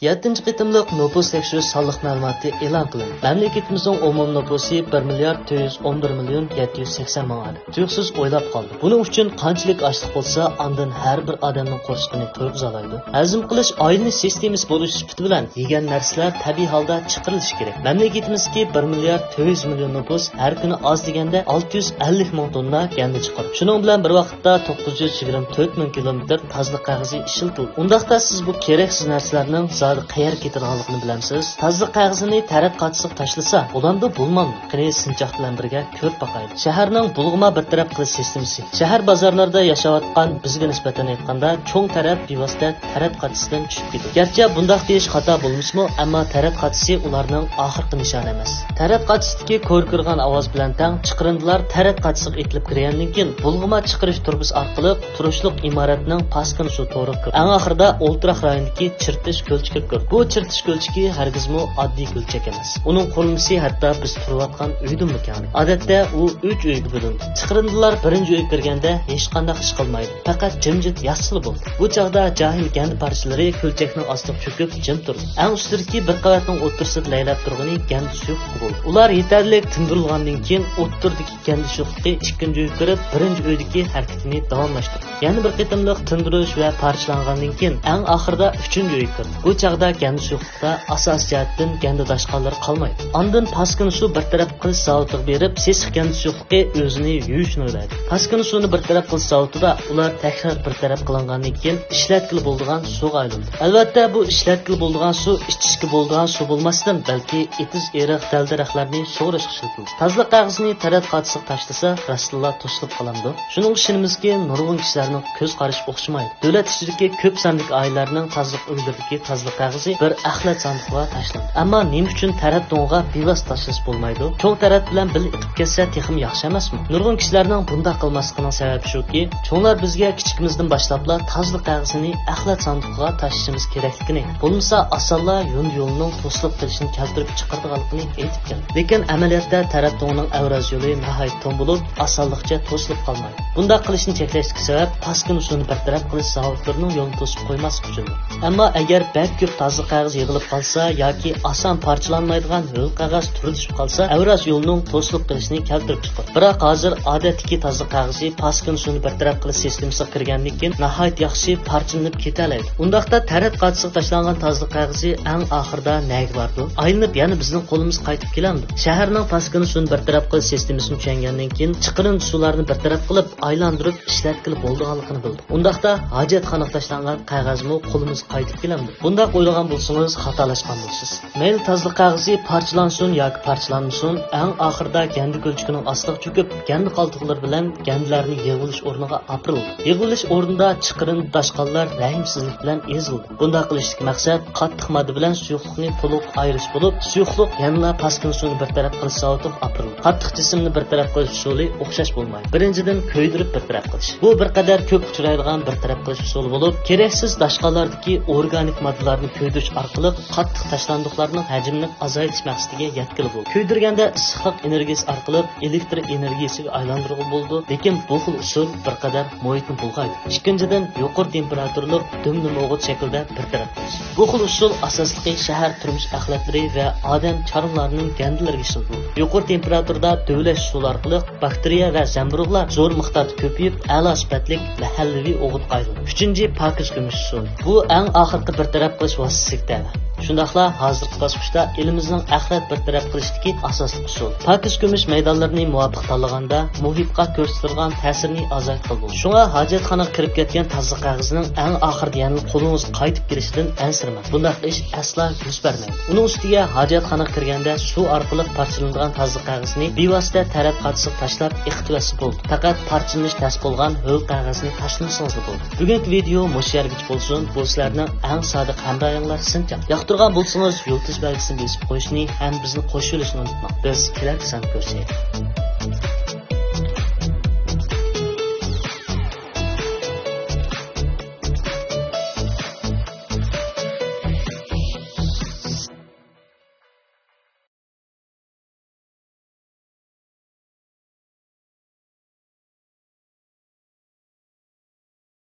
7-ci qitimliq nüfus tekshirish sonliq ma'lumoti e'lon qilindi. Mamlakatimizning umum nüfusi 1 milliard 411 million 780 ming odam. Tuyuqsiz o'ylab qoldi. Buning uchun qanchalik ochliq bo'lsa, ondan har bir odamning qo'rqishini to'yg'izalaydi. Hazm qilish oilani sistemasi bo'lish sifati bilan yegan narsalar tabiiy holda chiqarilishi kerak. Mamlakatimizga 1 milliard 400 million nüfus har kuni oz deganda 650 ming tonna ganda chiqarib. Shuning bilan bir vaqtda 924 ming kilometr tozliq qog'ozi ishlatildi. Undaqda siz bu keraksiz narsalarning qayerga ketadiganligini bilamsiz. Tozliq qog'ozini taraf qatsib tashlasa, bo'landa bo'lmadi. Qani sinchoq bilan birga ko'rib boqaylik. Shaharning bulg'ma bir taraf qilish sistemasi. Shahar bozorlarda yashayotgan bizga nisbatan aytganda cho'ng taraf bevosita taraf qatsisidan tushib ketdi. Garchi bundoq deyish xato bo'lmasmi, ammo taraf qatsisi ularning oxirgi nishoni emas. Taraf qatsisidagi ko'rkirgan ovoz bilan tang chiqarindilar taraf qatsisiga etilib kirgandan keyin bulg'ma chiqarish turbasi orqali turishliq imoratning paskin suv to'riq kirdi. Eng oxirida o'ltiraq rayonidagi chirtish ko'lchiki. Bu chirtish ko'lchiki hargizmi oddiy ko'lchak emas. Uning qurilmasi hatto biz turayotgan uydan mukam. Odatda u 3 uyga bo'lindi. Chiqarindilar birinchi uyga kirganda hech qanday ish qilmaydi. Faqat jimjit yassili bo'ldi. Bu chaqda jahil gandi parchalari ko'lchakning ostiga cho'kib jim turdi. Eng ustidagi bir qavatning o'rtasida laylab turgani gandi suyuqligi bo'ldi. Ular yetarli tindirilgandan keyin o'rtadagi gandi suyuqligi ikkinchi uyga kirib, birinchi uydagi harakatini davomlashtirdi. Yana bir qitimliq tindirish va parchalangandan keyin eng oxirida uchinchi uyga kirdi. Bu chaqda gandi suyuqlikda asos jihatdan gandi dashqonlar qolmaydi. Ondan paskin suv bir taraf qilish zavodiga berib, sesiq gandi suyuqligi o'zini yuyishni o'ylaydi. Paskin suvni bir taraf qilish zavodida ular takror bir taraf qilingandan keyin ishlatkili bo'ladigan suvga aylandi. Albatta bu ishlatkili bo'ladigan suv ichishga bo'ladigan suv bo'lmasdan, balki etiz eriq dal-daraxtlarni sug'urish ishlatildi. Tozliq qog'ozini taraf qatsib tashlasa, rasululloh to'silib qolamdi. Shuning ishimizga nurg'un kishilarning ko'z qarashi o'xshamaydi. Davlat ichidagi ko'p sonli oilalarning tozliq uylaridagi tozliq qog'ozi bir axlat sandiqqa tashlandi. Ammo nima uchun taraf to'ng'a bevos tashlash bo'lmaydi? Cho'ng taraf bilan bil iqib ketsa texim yaxshi emasmi? Nurg'un kishilarning bunday qilmasligining sababi shuki, cho'nglar bizga kichikimizdan boshlabla tozliq qog'ozini axlat sandiqqa tashlashimiz kerakligini, bo'lmasa osonla yo'lning to'silib qilishini keltirib chiqaradiganligini aytib keldi. Lekin amaliyotda taraf to'ng'ning avraz yo'li nihoyat to'ng bo'lib, osonlikcha to'silib qolmaydi. Bunday qilishni cheklashga sabab paskin suvni bir taraf qilish zavodlarining yo'lini to'sib qo'ymaslik uchundir. Ammo agar bak ko'p tozliq qog'oz yig'ilib qolsa yoki oson parchalanmaydigan ho'l qog'oz turilishib qolsa, avraz yo'lning to'silib qilishini keltirib chiqadi. Biroq hozir odatdagi tozliq qog'ozi paskin suvni bir taraf qilish sistemasiga kirgandan keyin nihoyat yaxshi parchalanib ketalaydi. Undaqda taraf qatsib tashlangan tozliq qog'ozi eng oxirida nega bordi? Aylanib yana bizning qo'limiz qaytib kelamdi. Shaharning paskin suvni bir taraf qilish sistemasini tushungandan keyin chiqirin suvlarni bir taraf qilib aylantirib ishlatkili bo'lganligini bildi. Undaqda hojatxonaga tashlangan qog'ozmi qo'limiz qaytib kelamdi. Bundaq o'ylagan bo'lsangiz xatolashgan bo'lsiz. Mayli tozliq qog'ozi parchalansin yoki parchalanmasin, eng oxirida gandi ko'lchikining ostiga cho'kib, gandi qoldiqlar bilan gandilarni yig'ilish o'rniga aprildi. Yig'ilish o'rnida chiqirin dashqonlar rahimsizlik bilan ezildi. Bunday qilishning maqsad qattiq modda bilan suyuqlikni to'liq ayirish bo'lib, suyuqlik yana paskin suvni bir taraf qilish zavodiga aprildi. Qattiq jismni bir taraf qilish usuli o'xshash bo'lmaydi. Birinchidan ko'ydirib bir taraf qilish. Bu bir qadar ko'p uchraydigan bir taraf qilish usuli bo'lib, keraksiz dashqonlardagi organik moddalarni ko'ydirish orqali qattiq tashlandiqlarning hajmini azaytish maqsadiga yetkazilib bo'ldi. Ko'ydirganda issiqlik energiyasi orqali elektr energiyasiga aylantirib bo'ldi, lekin bu xil usul bir qadar muhitni bulg'aydi. Ikkinchidan, yuqori temperaturali dumli o'g'it shaklda bir taraf qilish. Bu xil usul asosligi shahar turmush axlatlari va odam charmlarining gandilariga ishlatildi. Yuqori temperaturada dövlash suv orqali bakteriya va zamburug'lar zo'r miqdorda ko'payib, a'lo sifatli mahallaviy o'g'itga aylandi. Uchinchi, pokiz kumush usuli. Bu eng oxirgi bir taraf qilish vositasi. Shundaqla hozirgi bosqichda elimizning axlat bir taraf qilishdagi asosli usul. Pokiz kumush maydonlarini muvofiq tanlaganda muhitga ko'rsatilgan ta'sirni azaytib bo'ldi. Shunga hojatxonaga kirib ketgan tozliq qog'ozining eng oxirida yana qo'lingiz qaytib kelishidan ansirmang. Bunday ish asla yuz bermaydi. Uning ustiga hojatxonaga kirganda suv orqali parchalangan tozliq qog'ozni bevosita taraf qatsib tashlab iqtibasi bo'ldi. Faqat parchalanish tas bo'lgan ho'l qog'ozni tashlamasangiz bo'ldi. Bugungi video mush yergacha bo'lsin. Bu sizlarning eng sodiq hamrohinglar sincham. Yoqtirgan bo'lsangiz, yo'ltish belgisini bosib qo'yishni ham bizni qo'shib olishni unutmang. Biz kelar san ko'rishaylik.